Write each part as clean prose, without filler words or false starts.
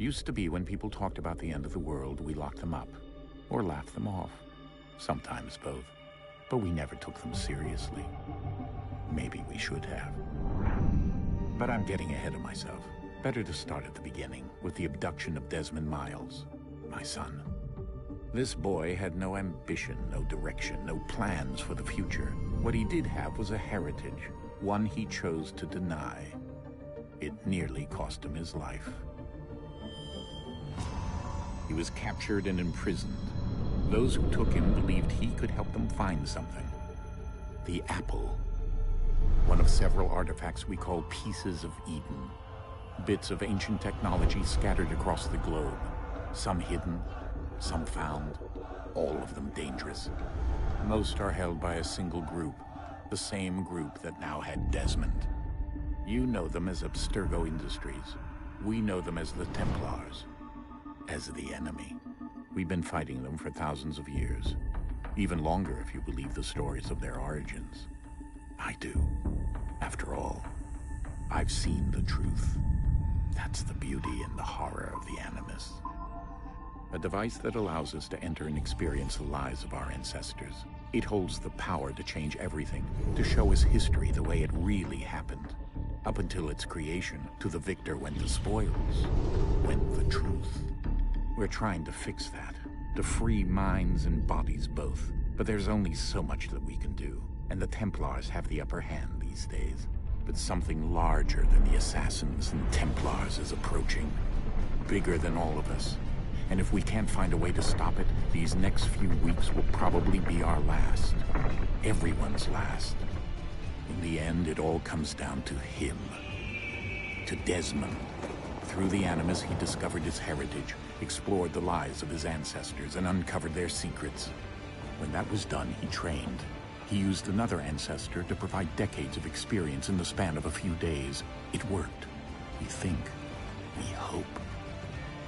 Used to be when people talked about the end of the world, we locked them up, or laughed them off. Sometimes both. But we never took them seriously. Maybe we should have. But I'm getting ahead of myself. Better to start at the beginning, with the abduction of Desmond Miles, my son. This boy had no ambition, no direction, no plans for the future. What he did have was a heritage, one he chose to deny. It nearly cost him his life. He was captured and imprisoned. Those who took him believed he could help them find something. The apple. One of several artifacts we call pieces of Eden. Bits of ancient technology scattered across the globe. Some hidden, some found, all of them dangerous. Most are held by a single group, the same group that now had Desmond. You know them as Abstergo Industries. We know them as the Templars, as the enemy. We've been fighting them for thousands of years, even longer if you believe the stories of their origins. I do. After all, I've seen the truth. That's the beauty and the horror of the Animus. A device that allows us to enter and experience the lives of our ancestors. It holds the power to change everything, to show us history the way it really happened. Up until its creation, to the victor went the spoils, went the truth. We're trying to fix that, to free minds and bodies both. But there's only so much that we can do, and the Templars have the upper hand these days. But something larger than the Assassins and Templars is approaching, bigger than all of us. And if we can't find a way to stop it, these next few weeks will probably be our last. Everyone's last. In the end, it all comes down to him. To Desmond. Through the Animus, he discovered his heritage, explored the lives of his ancestors, and uncovered their secrets. When that was done, he trained. He used another ancestor to provide decades of experience in the span of a few days. It worked. We think. We hope.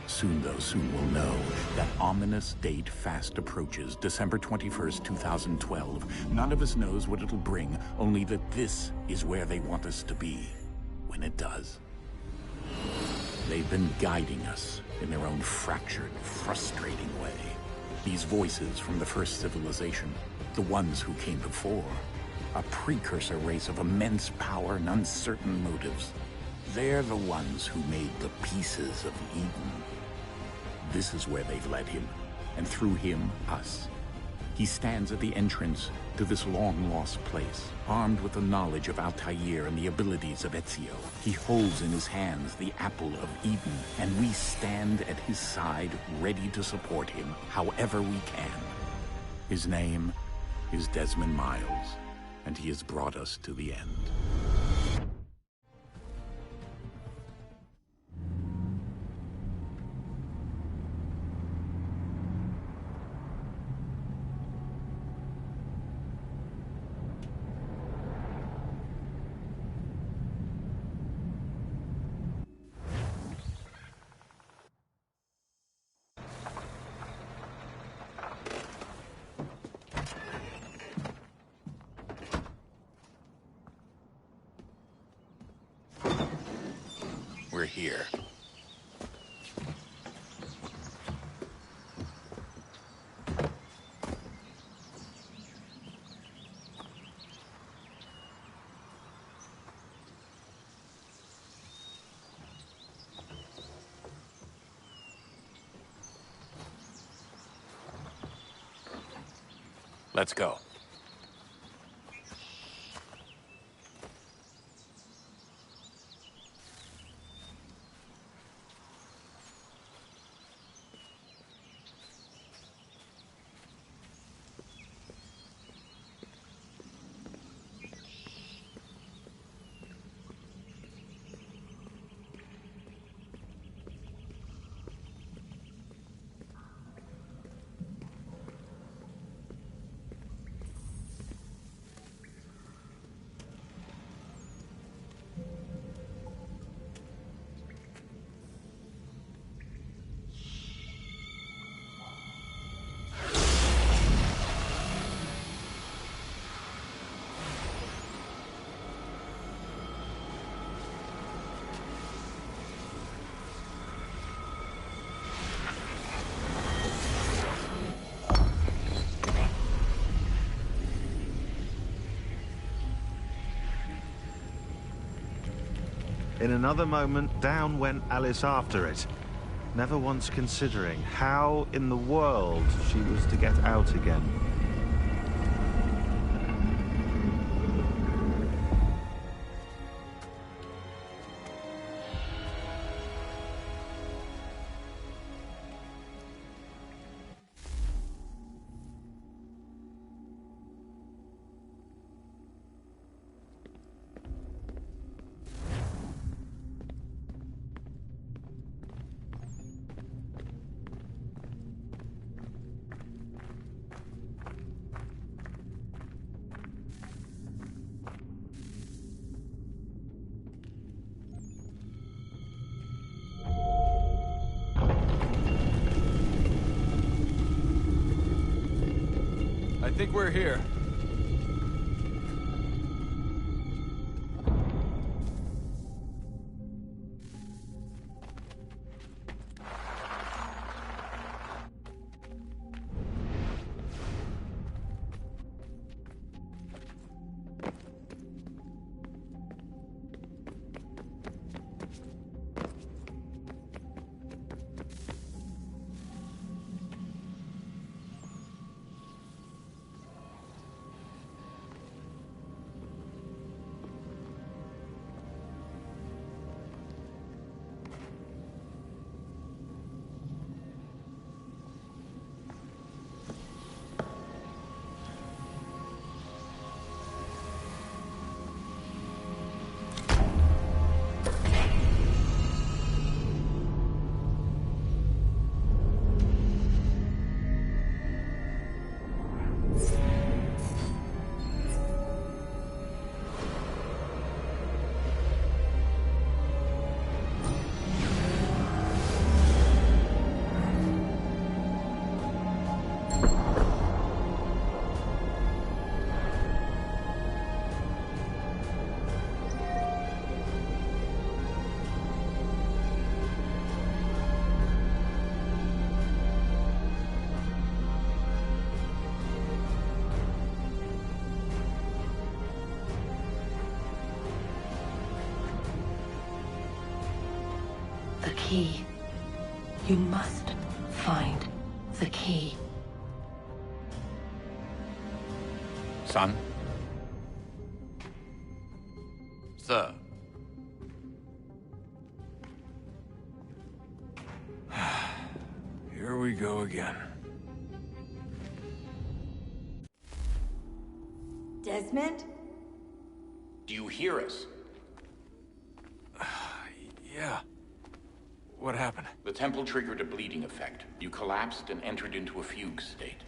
Soon, though, soon we'll know. That ominous date fast approaches, December 21st, 2012. None of us knows what it'll bring, only that this is where they want us to be, when it does. They've been guiding us in their own fractured, frustrating way. These voices from the first civilization, the ones who came before, a precursor race of immense power and uncertain motives. They're the ones who made the pieces of Eden. This is where they've led him, and through him, us. He stands at the entrance to this long-lost place, armed with the knowledge of Altair and the abilities of Ezio. He holds in his hands the apple of Eden, and we stand at his side, ready to support him however we can. His name is Desmond Miles, and he has brought us to the end. We're here. Let's go. In another moment, down went Alice after it, never once considering how in the world she was to get out again. I think we're here. The key. You must find the key. Son? Sir. Here we go again. Desmond? Do you hear us? Yeah. What happened? The temple triggered a bleeding effect. You collapsed and entered into a fugue state.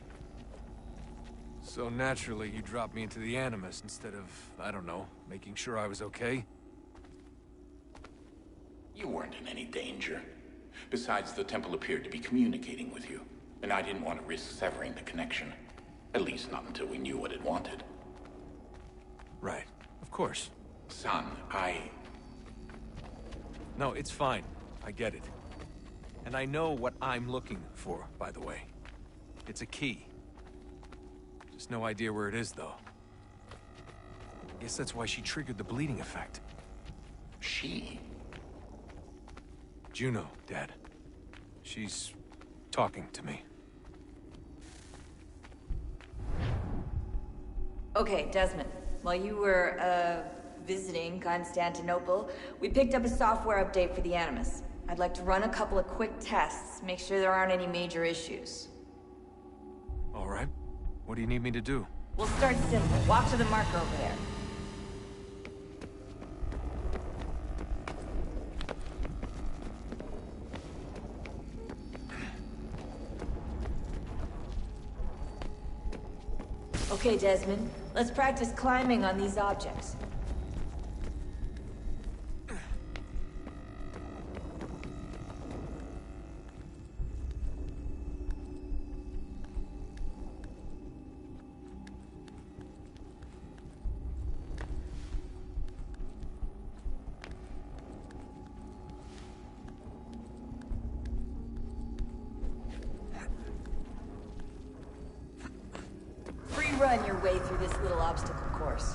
So naturally, you dropped me into the Animus instead of, I don't know, making sure I was okay? You weren't in any danger. Besides, the temple appeared to be communicating with you, and I didn't want to risk severing the connection. At least not until we knew what it wanted. Right. Of course. Son, No, it's fine. I get it. And I know what I'm looking for, by the way. It's a key. Just no idea where it is, though. I guess that's why she triggered the bleeding effect. She? Juno, Dad. She's talking to me. Okay, Desmond. While you were, visiting Constantinople, we picked up a software update for the Animus. I'd like to run a couple of quick tests, make sure there aren't any major issues. All right. What do you need me to do? We'll start simple. Walk to the marker over there. Okay, Desmond. Let's practice climbing on these objects. Run your way through this little obstacle course.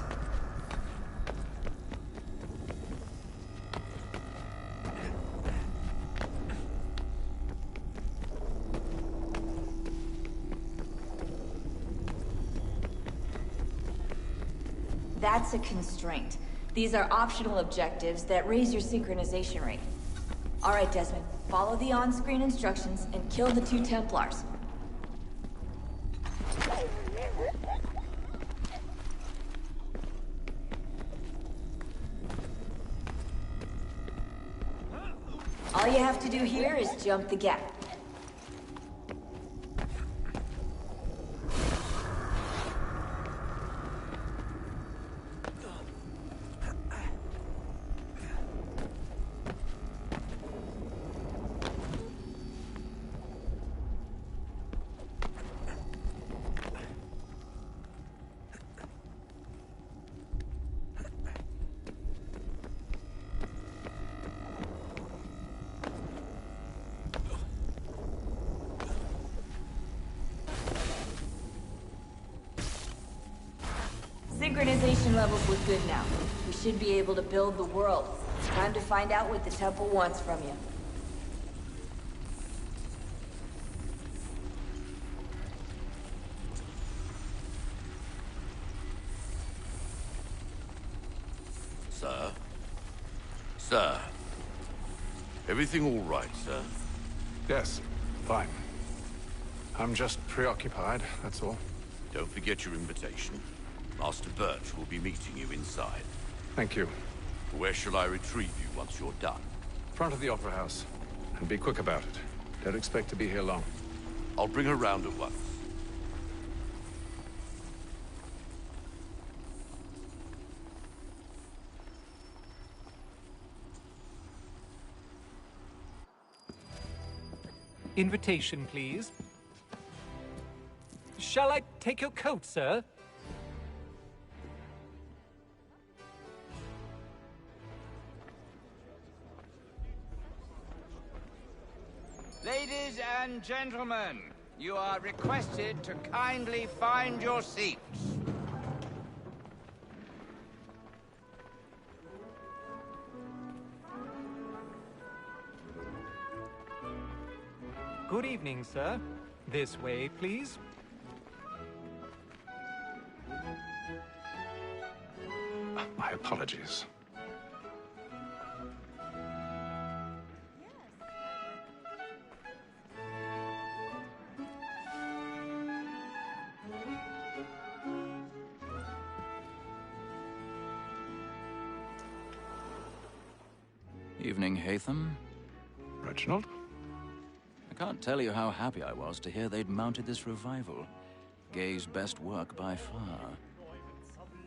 That's a constraint. These are optional objectives that raise your synchronization rate. All right, Desmond. Follow the on-screen instructions and kill the 2 Templars. All you have to do here is jump the gap. Synchronization levels look good now. We should be able to build the world. Time to find out what the temple wants from you. Sir? Sir? Everything all right, sir? Yes, fine. I'm just preoccupied, that's all. Don't forget your invitation. Master Birch will be meeting you inside. Thank you. Where shall I retrieve you once you're done? Front of the Opera House. And be quick about it. Don't expect to be here long. I'll bring her round at once. Invitation, please. Shall I take your coat, sir? Ladies and gentlemen, you are requested to kindly find your seats. Good evening, sir. This way, please. My apologies. Evening, Haytham. Reginald? I can't tell you how happy I was to hear they'd mounted this revival. Gay's best work by far.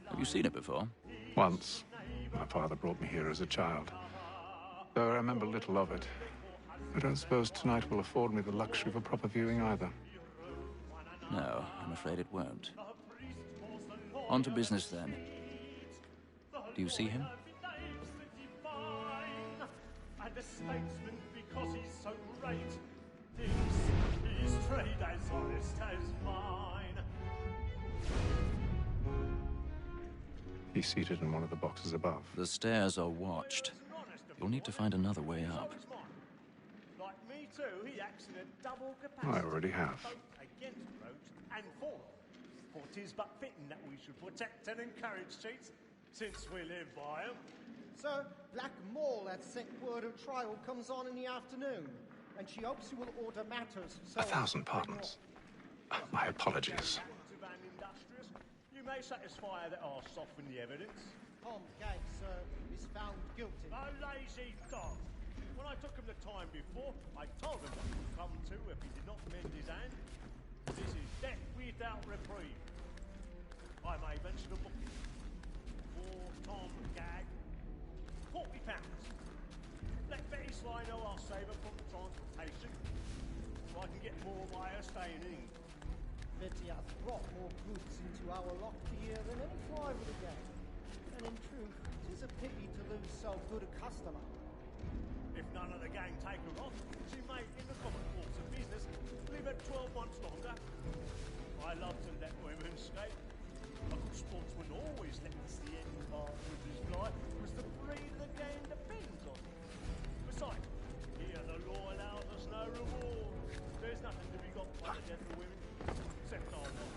Have you seen it before? Once. My father brought me here as a child. Though I remember little of it. I don't suppose tonight will afford me the luxury of a proper viewing either. No, I'm afraid it won't. On to business then. Do you see him? The statesman because he's so great thinks his trade as honest as mine. He's seated in one of the boxes above. The stairs are watched. You'll need to find another way up. Like me too, he acts in a double capacity. I already have. Both against roads and for. For 'tis but fitting that we should protect and encourage cheats, since we live by 'em. Sir, Black Mall had sent word of trial comes on in the afternoon, and she hopes you will order matters. So 1,000 pardons. My apologies. You may satisfy her that I'll soften the evidence. Tom Gay, sir, is found guilty. A lazy dog. When I took him the time before, I told him what would come to if he did not mend his hand. This is death without reprieve. I may mention a booking. For Tom Gag. £40. Let Betty Sly know I'll save her from transportation, so I can get more by her staying in. Betty hath brought more goods into our loft here than any fly would have gained. And in truth, 'tis a pity to lose so good a customer. If none of the gang take her off, she may, in the common course of business, live at 12 months longer. I love to let women skate. A good sportsman always lets the end partridges fly, because the breed of the game depends on it. Besides, here the law allows us no reward. There's nothing to be got by the death of women, except our life.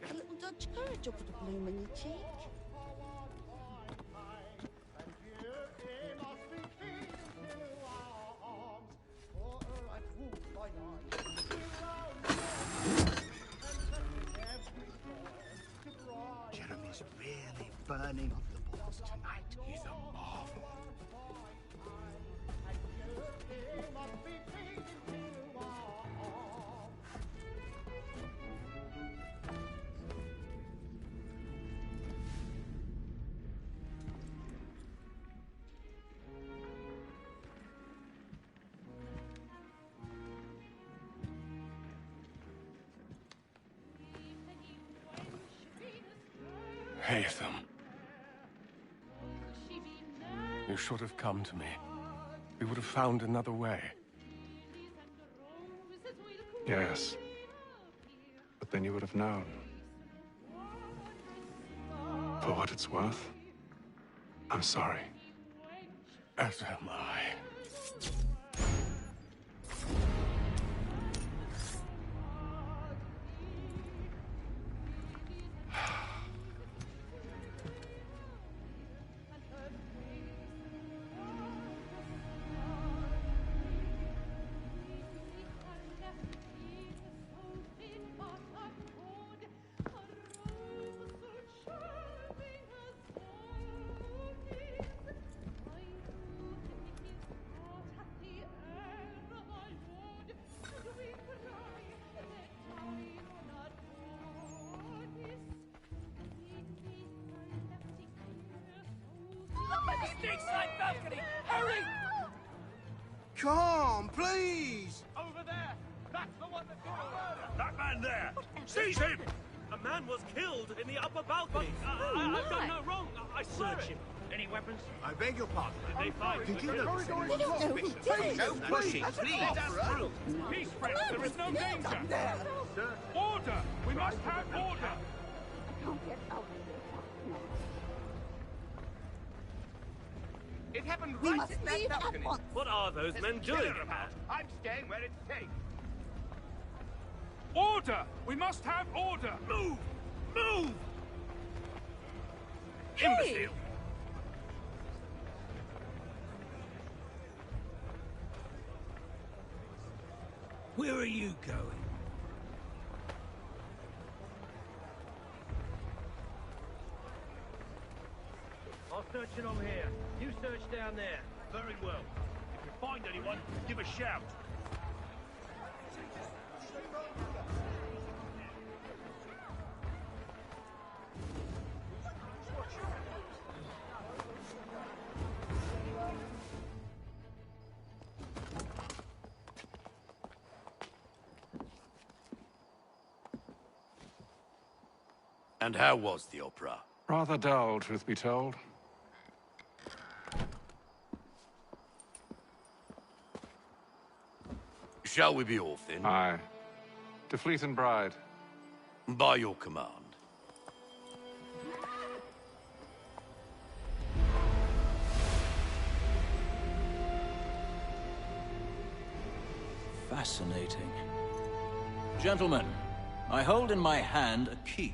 A little Dutch courage will put a bloom in your cheek. Jeremy's really burning off the balls tonight. He's a marvel. Haytham. You should have come to me. We would have found another way. Yes. But then you would have known. For what it's worth, I'm sorry. As am I. Come, please! Over there! That's the one that did the murder! That man there! Seize him! A man was killed in the upper balcony. I've done no wrong. I swear it. Any weapons? I beg your pardon. Did they find? Did you know this? They don't know who did it. No pushing, please. Let us through. Peace, friends. There is no danger. Order! We must have order! It happened right in that balcony. What are those men doing? I'm staying where it's safe. Order! We must have order! Move! Move! Imbecile! Where are you going? I'll search it on here. You search down there. Very well. If you find anyone, give a shout. And how was the opera? Rather dull, truth be told. Shall we be off then? Aye. To Fleet and Bride. By your command. Fascinating. Gentlemen, I hold in my hand a key.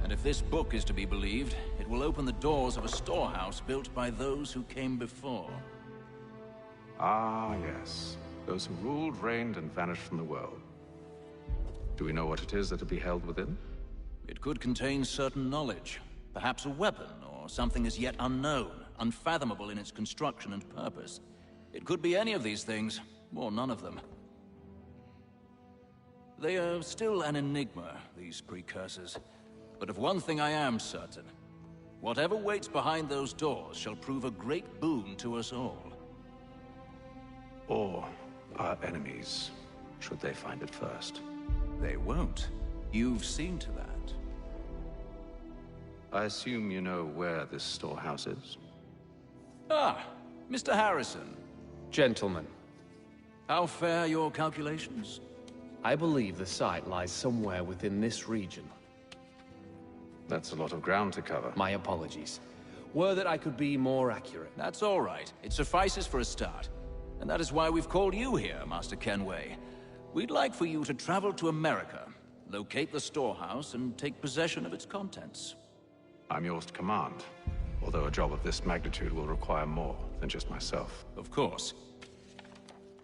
And if this book is to be believed, it will open the doors of a storehouse built by those who came before. Ah, yes. Those who ruled, reigned, and vanished from the world. Do we know what it is that will be held within? It could contain certain knowledge. Perhaps a weapon, or something as yet unknown, unfathomable in its construction and purpose. It could be any of these things, or none of them. They are still an enigma, these precursors. But of one thing I am certain. Whatever waits behind those doors shall prove a great boon to us all. Or our enemies, should they find it first. They won't. You've seen to that. I assume you know where this storehouse is? Ah, Mr. Harrison. Gentlemen. How fare your calculations? I believe the site lies somewhere within this region. That's a lot of ground to cover. My apologies. Were that I could be more accurate. That's all right. It suffices for a start. And that is why we've called you here, Master Kenway. We'd like for you to travel to America, Locate the storehouse and take possession of its contents. I'm yours to command, although a job of this magnitude will require more than just myself. Of course.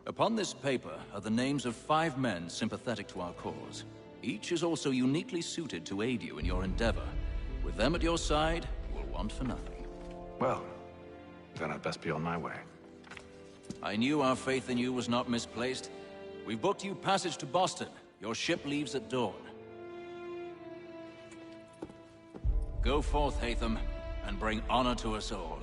Upon this paper are the names of 5 men sympathetic to our cause. Each is also uniquely suited to aid you in your endeavor. With them at your side, you will want for nothing. Well, then I'd best be on my way. I knew our faith in you was not misplaced. We've booked you passage to Boston. Your ship leaves at dawn. Go forth, Hatham, and bring honor to us all.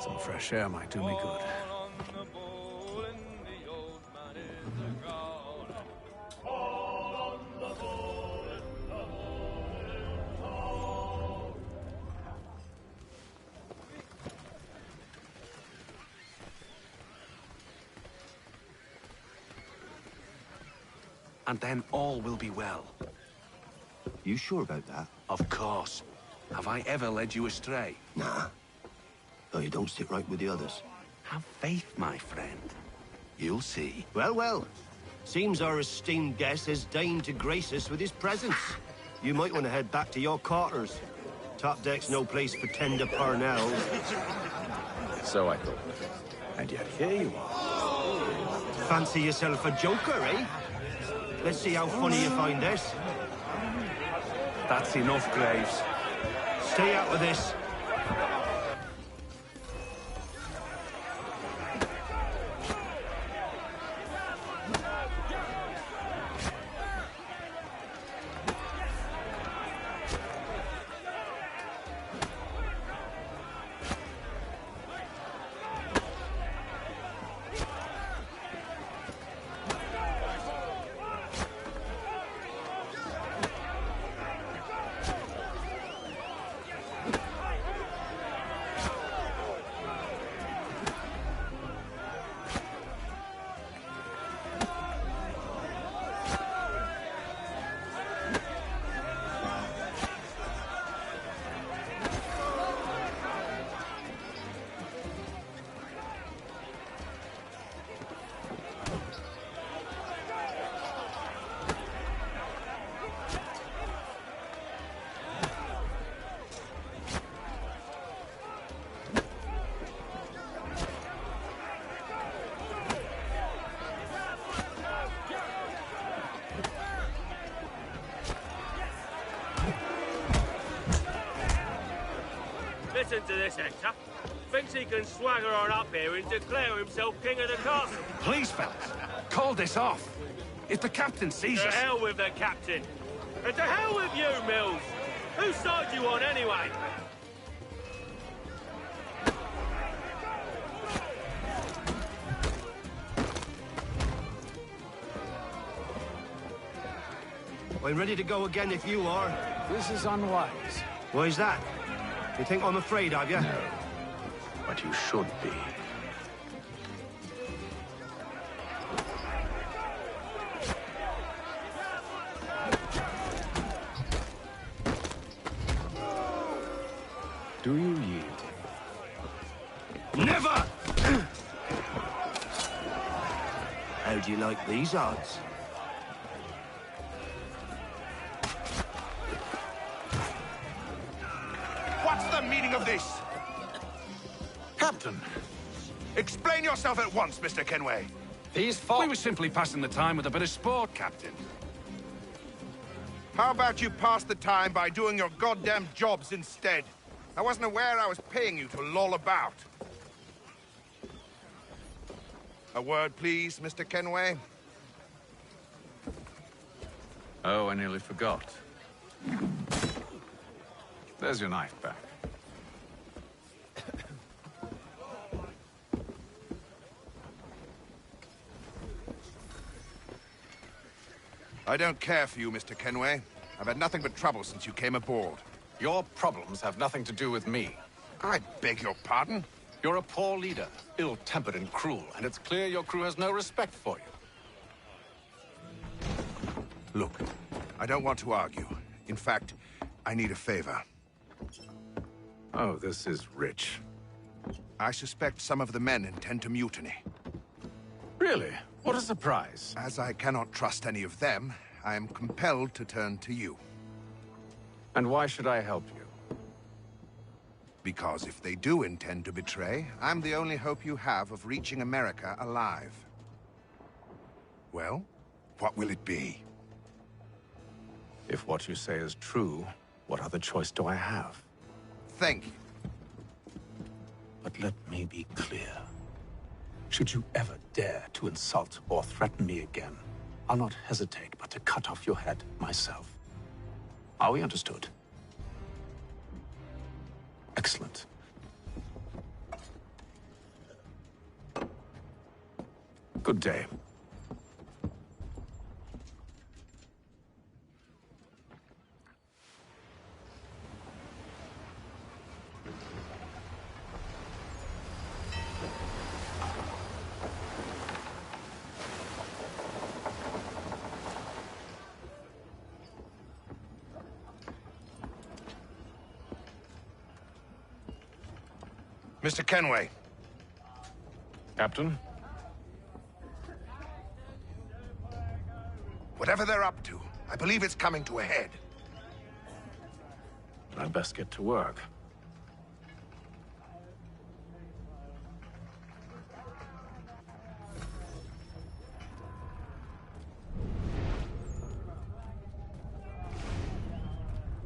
Some fresh air might do me good. And then all will be well. You sure about that? Of course. Have I ever led you astray? Nah. Though you don't sit right with the others. Have faith, my friend. You'll see. Well, well. Seems our esteemed guest has deigned to grace us with his presence. You might want to head back to your quarters. Top deck's no place for tender parnells. So I thought. And yet here you are. Fancy yourself a joker, eh? Let's see how funny you find this. That's enough, Graves. Stay out of this. Listen to this, Hector. Thinks he can swagger on up here and declare himself king of the castle. Please, fellas, call this off. If the captain sees To us... hell with the captain. And to hell with you, Mills. Whose side you on, anyway? I'm ready to go again if you are. This is unwise. Why's that? You think I'm afraid of you? No. But you should be. Do you yield? Never! How do you like these odds? What's the meaning of this? Captain! Explain yourself at once, Mr. Kenway. We were simply passing the time with a bit of sport, Captain. How about you pass the time by doing your goddamn jobs instead? I wasn't aware I was paying you to loll about. A word, please, Mr. Kenway? Oh, I nearly forgot. There's your knife back. I don't care for you, Mr. Kenway. I've had nothing but trouble since you came aboard. Your problems have nothing to do with me. I beg your pardon? You're a poor leader, ill-tempered and cruel, and it's clear your crew has no respect for you. Look, I don't want to argue. In fact, I need a favor. Oh, this is rich. I suspect some of the men intend to mutiny. Really? What a surprise. As I cannot trust any of them, I am compelled to turn to you. And why should I help you? Because if they do intend to betray, I'm the only hope you have of reaching America alive. Well, what will it be? If what you say is true, what other choice do I have? Thank you. But let me be clear. Should you ever dare to insult or threaten me again, I'll not hesitate but to cut off your head myself. Are we understood? Excellent. Good day. Mr. Kenway. Captain? Whatever they're up to, I believe it's coming to a head. I'd best get to work.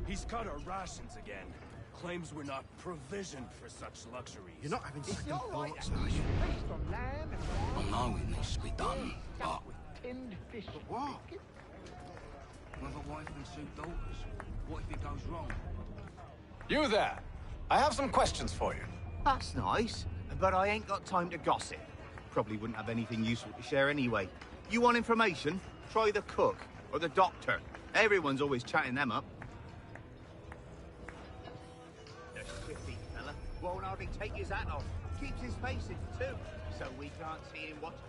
He's cut our rations again. Claims we're not provisioned for such luxuries. You're not having second thoughts, are you? I know it needs to be done, but... What? With a wife and 2 daughters, what if it goes wrong? You there! I have some questions for you. That's nice, but I ain't got time to gossip. Probably wouldn't have anything useful to share anyway. You want information? Try the cook or the doctor. Everyone's always chatting them up. The shifty fella won't hardly take his hat off. Keeps his face in too, so we can't see him watching.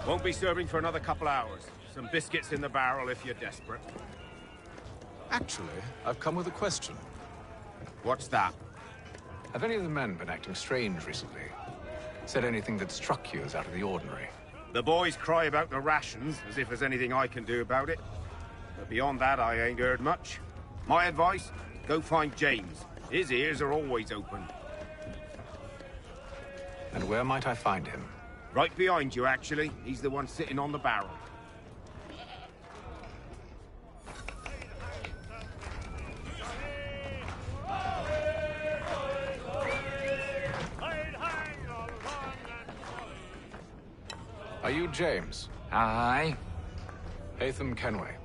Won't be serving for another couple hours. Some biscuits in the barrel if you're desperate. Actually, I've come with a question. What's that? Have any of the men been acting strange recently? Said anything that struck you as out of the ordinary? The boys cry about the rations, as if there's anything I can do about it. But beyond that, I ain't heard much. My advice, go find James. His ears are always open. And where might I find him? Right behind you, actually. He's the one sitting on the barrel. Are you James? Aye. Hatham Kenway.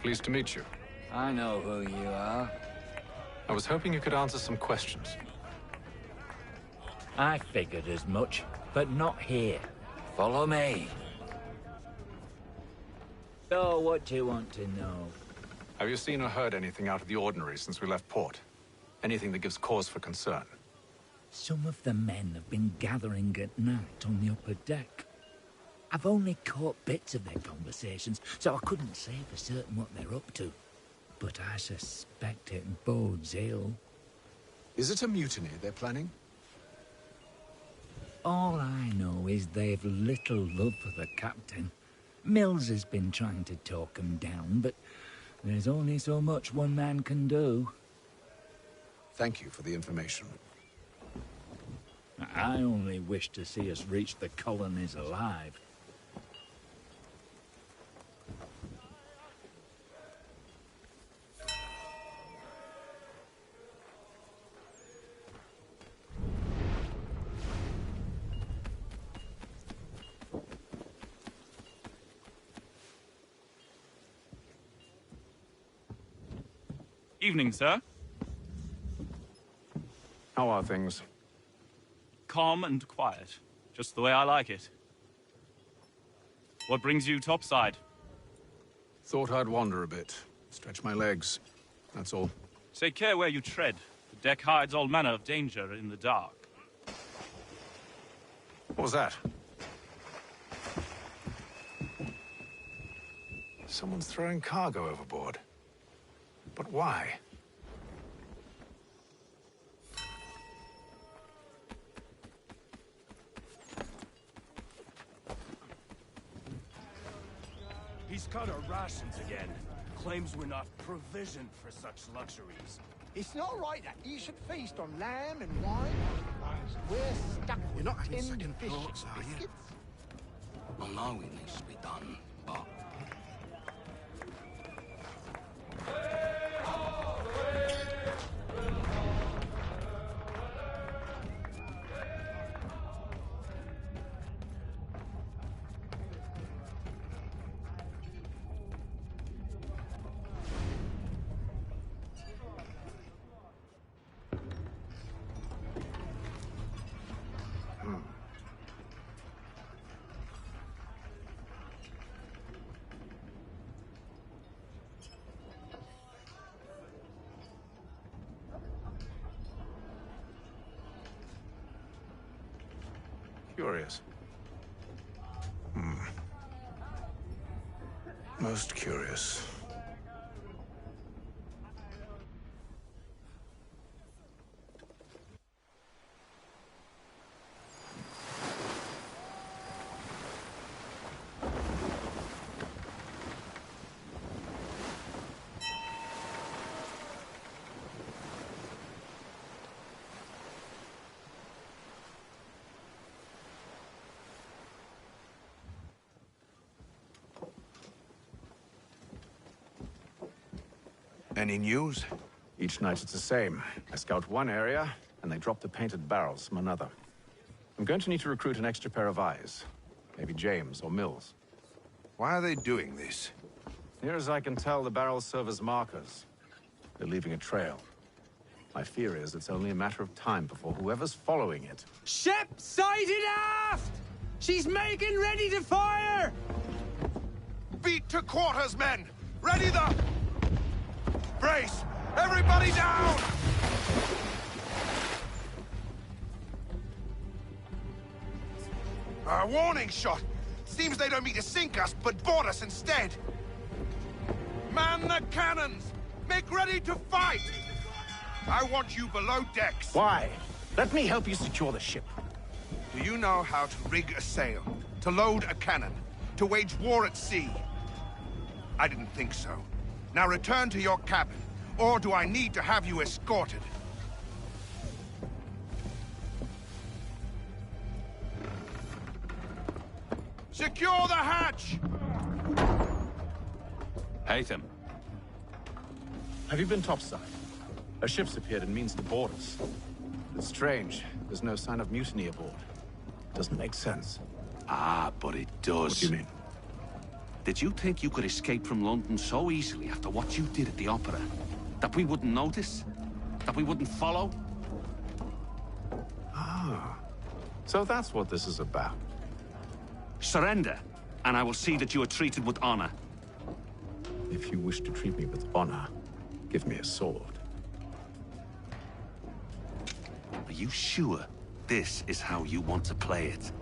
Pleased to meet you. I know who you are. I was hoping you could answer some questions. I figured as much, but not here. Follow me. So, what do you want to know? Have you seen or heard anything out of the ordinary since we left port? Anything that gives cause for concern? Some of the men have been gathering at night on the upper deck. I've only caught bits of their conversations, so I couldn't say for certain what they're up to. But I suspect it bodes ill. Is it a mutiny they're planning? All I know is they've little love for the captain. Mills has been trying to talk 'em down, but there's only so much one man can do. Thank you for the information. I only wish to see us reach the colonies alive. Evening, sir. How are things? Calm and quiet. Just the way I like it. What brings you topside? Thought I'd wander a bit. Stretch my legs. That's all. Take care where you tread. The deck hides all manner of danger in the dark. What was that? Someone's throwing cargo overboard. But why? He's cut our rations again. Claims we're not provisioned for such luxuries. It's not right that you should feast on lamb and wine, whilst we're stuck with tinned fish and biscuits. I know it needs to be done, but... Curious. Most curious. Any news? Each night it's the same. I scout one area, and they drop the painted barrels from another. I'm going to need to recruit an extra pair of eyes. Maybe James or Mills. Why are they doing this? Near as I can tell, the barrels serve as markers. They're leaving a trail. My fear is it's only a matter of time before whoever's following it... Ship sighted aft! She's making ready to fire! Beat to quarters, men! Ready the... Brace! Everybody down! A warning shot! Seems they don't mean to sink us, but board us instead! Man the cannons! Make ready to fight! I want you below decks! Why? Let me help you secure the ship. Do you know how to rig a sail? To load a cannon? To wage war at sea? I didn't think so. Now return to your cabin, or do I need to have you escorted? Secure the hatch! Haytham. Have you been topside? A ship's appeared and means to board us. It's strange. There's no sign of mutiny aboard. Doesn't make sense. Ah, but it does. What do you mean? Did you think you could escape from London so easily after what you did at the opera? That we wouldn't notice? That we wouldn't follow? Ah. So that's what this is about. Surrender, and I will see that you are treated with honor. If you wish to treat me with honor, give me a sword. Are you sure this is how you want to play it?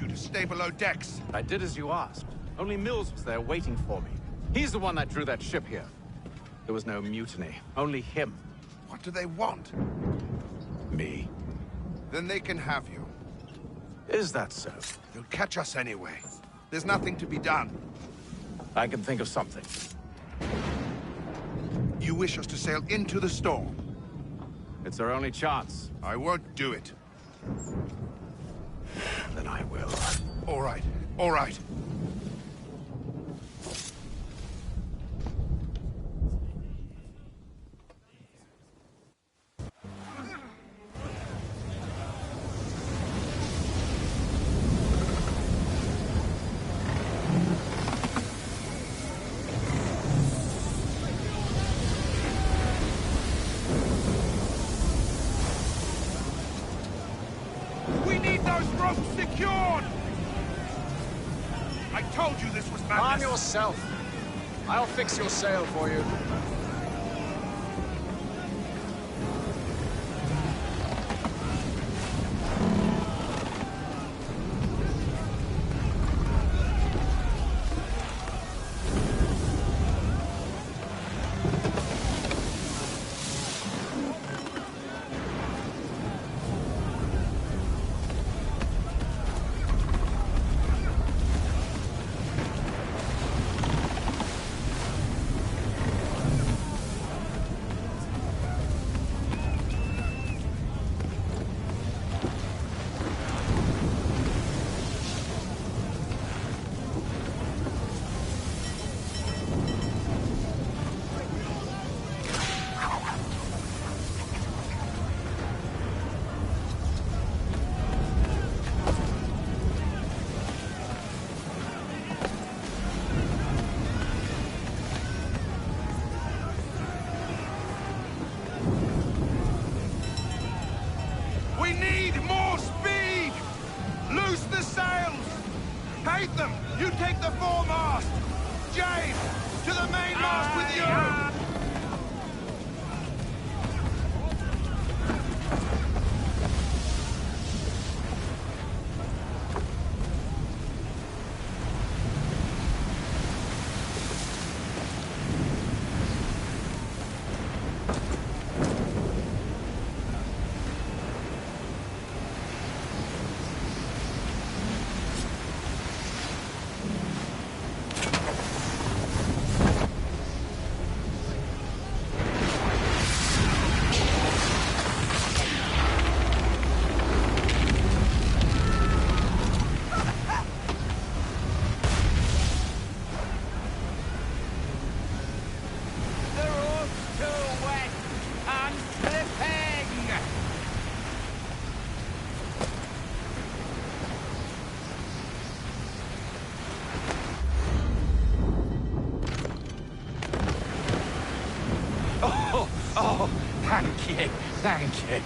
you to stay below decks. I did as you asked. Only Mills was there waiting for me. He's the one that drew that ship here. There was no mutiny, only him. What do they want? Me. Then they can have you. Is that so? You'll catch us anyway. There's nothing to be done. I can think of something. You wish us to sail into the storm? It's our only chance. I won't do it. Then I will. All right, all right. We need those ropes secured! I told you this was madness. Arm yourself. I'll fix your sail for you. We need more speed! Loose the sails! Hate them! You take the foremast! James, to the mainmast with you! Oh, thank you, thank you.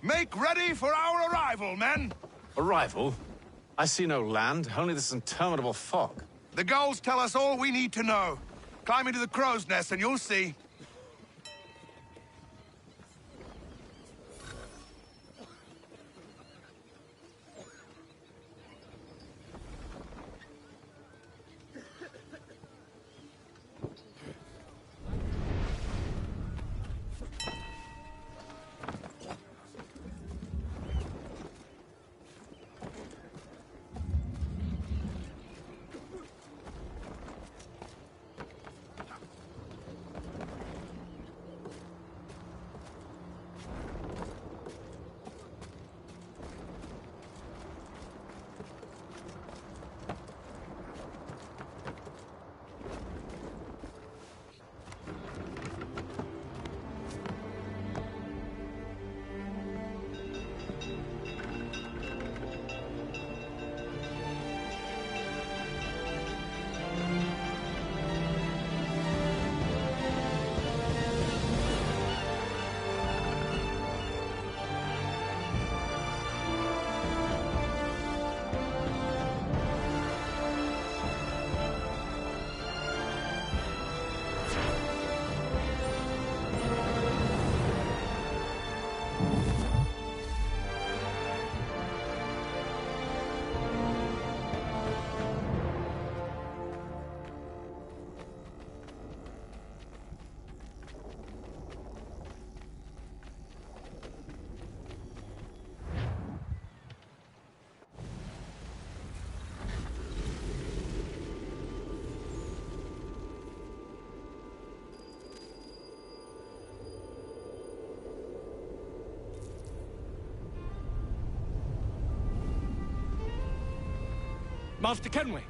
Make ready for our arrival, men! Arrival? I see no land, only this interminable fog. The gulls tell us all we need to know. Climb into the crow's nest and you'll see. Master Kenway!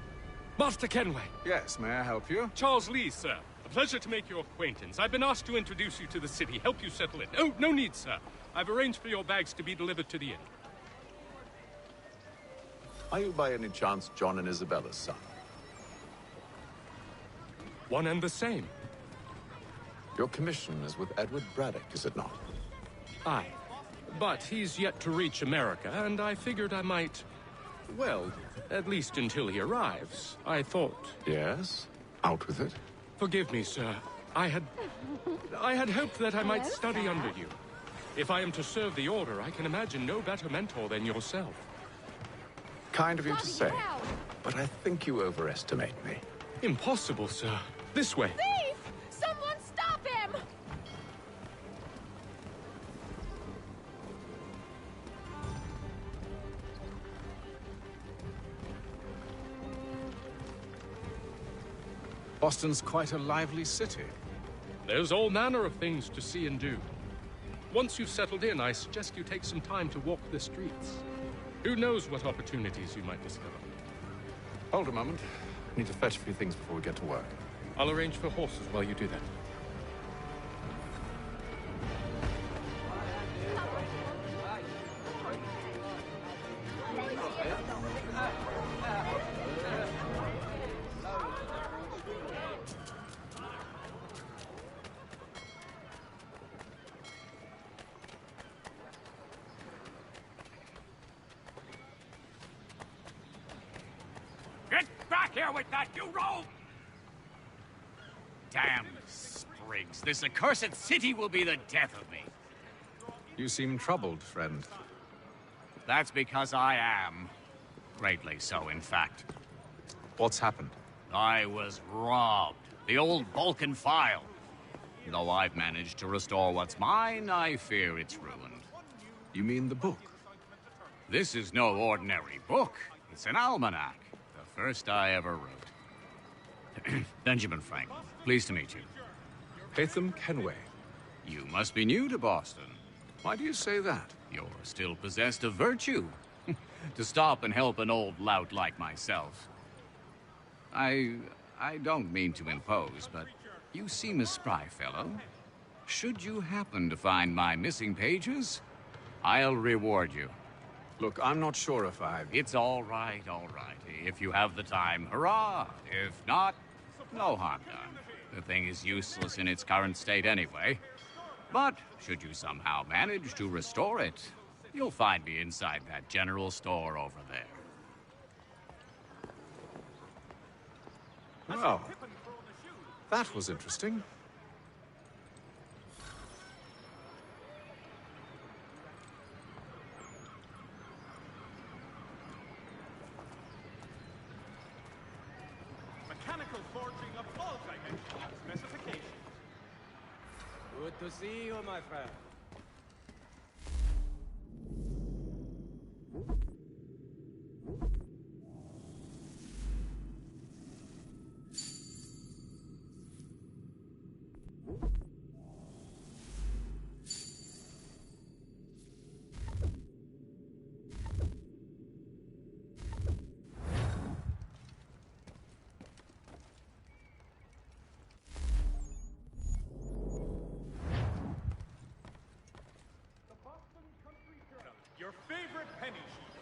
Master Kenway! Yes, may I help you? Charles Lee, sir. A pleasure to make your acquaintance. I've been asked to introduce you to the city, help you settle in. Oh, no need, sir. I've arranged for your bags to be delivered to the inn. Are you by any chance John and Isabella's son? One and the same. Your commission is with Edward Braddock, is it not? Aye. But he's yet to reach America, and I figured I might... Well, at least until he arrives, I thought... Yes? Out with it. Forgive me, sir. I had hoped that I might study under you. If I am to serve the Order, I can imagine no better mentor than yourself. Kind of you to say, but I think you overestimate me. Impossible, sir. This way. Thief! Someone stop him! Boston's quite a lively city. There's all manner of things to see and do. Once you've settled in, I suggest you take some time to walk the streets. Who knows what opportunities you might discover. Hold a moment. I need to fetch a few things before we get to work. I'll arrange for horses while you do that. Back here with that, you rogue! Damn sprigs. This accursed city will be the death of me. You seem troubled, friend. That's because I am. Greatly so, in fact. What's happened? I was robbed. The old Balkan file. Though I've managed to restore what's mine, I fear it's ruined. You mean the book? This is no ordinary book. It's an almanac. The first I ever wrote. Benjamin Franklin, pleased to meet you. Haytham Kenway. You must be new to Boston. Why do you say that? You're still possessed of virtue. To stop and help an old lout like myself. I don't mean to impose, but you seem a spry fellow. Should you happen to find my missing pages, I'll reward you. Look, I'm not sure if I've... It's all right, all right. If you have the time, hurrah! If not, no harm done. The thing is useless in its current state anyway. But should you somehow manage to restore it, You'll find me inside that general store over there. Well, that was interesting. Mechanical forging of all dimensions and specifications. Good to see you, my friend. Your favorite penny sheet.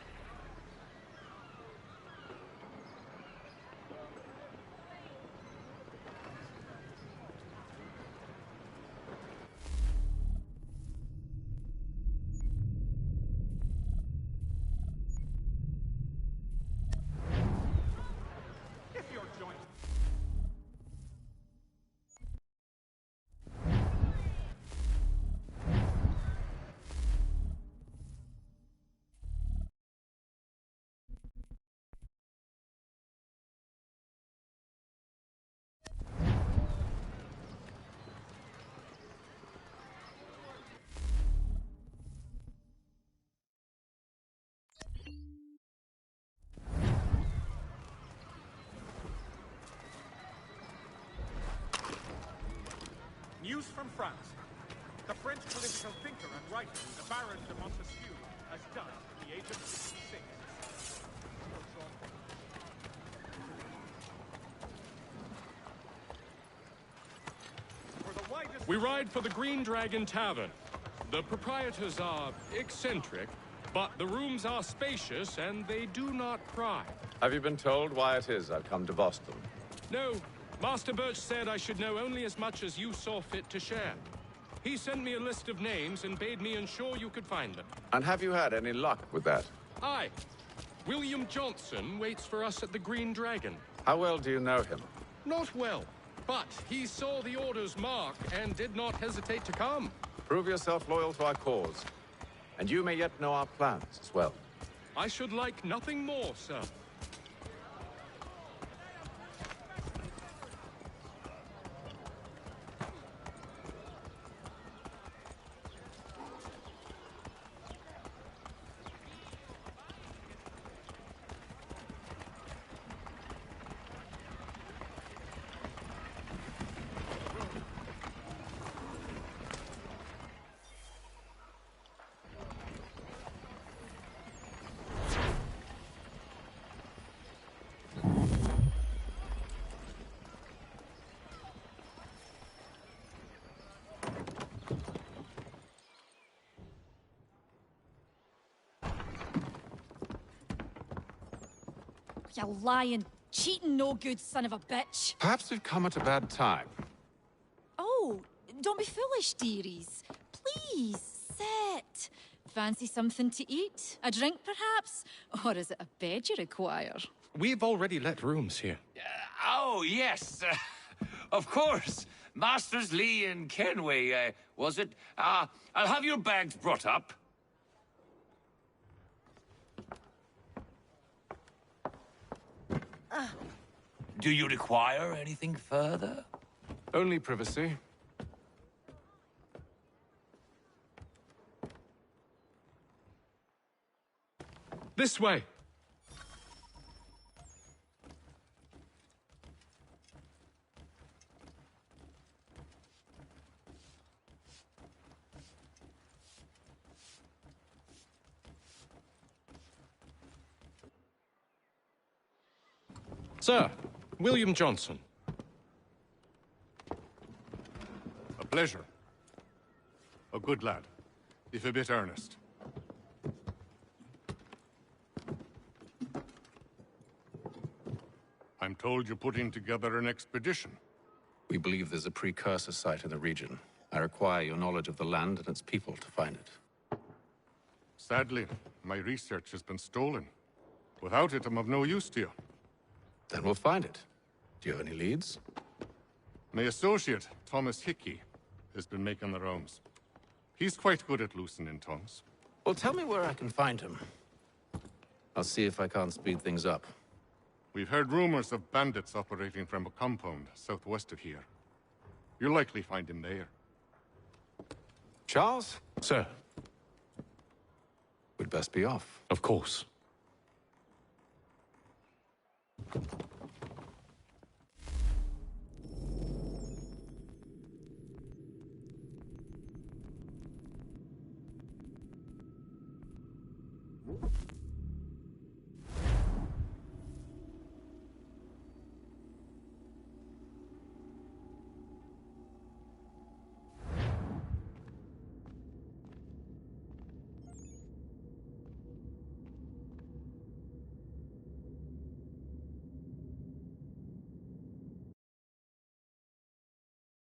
If your joint News from France. The French political thinker and writer, the Baron de Montesquieu, has died at the age of 66. We ride for the Green Dragon Tavern. The proprietors are eccentric, but the rooms are spacious and they do not pry. Have you been told why it is I've come to Boston? No, Master Birch said I should know only as much as you saw fit to share. He sent me a list of names and bade me ensure you could find them. And have you had any luck with that? Aye. William Johnson waits for us at the Green Dragon. How well do you know him? Not well, but he saw the order's mark and did not hesitate to come. Prove yourself loyal to our cause. And you may yet know our plans as well. I should like nothing more, sir. You lying, cheating, no good son of a bitch. Perhaps we've come at a bad time. Oh, don't be foolish, dearies. Please, sit. Fancy something to eat? A drink, perhaps? Or is it a bed you require? We've already let rooms here. Oh, yes. Of course. Masters Lee and Kenway, was it? I'll have your bags brought up. Do you require anything further? Only privacy. This way. Sir, William Johnson. A pleasure. A good lad, if a bit earnest. I'm told you're putting together an expedition. We believe there's a precursor site in the region. I require your knowledge of the land and its people to find it. Sadly, my research has been stolen. Without it, I'm of no use to you. Then we'll find it. Do you have any leads? My associate, Thomas Hickey, has been making the rounds. He's quite good at loosening tongues. Well, tell me where I can find him. I'll see if I can't speed things up. We've heard rumors of bandits operating from a compound southwest of here. You'll likely find him there. Charles? Sir. We'd best be off. Of course.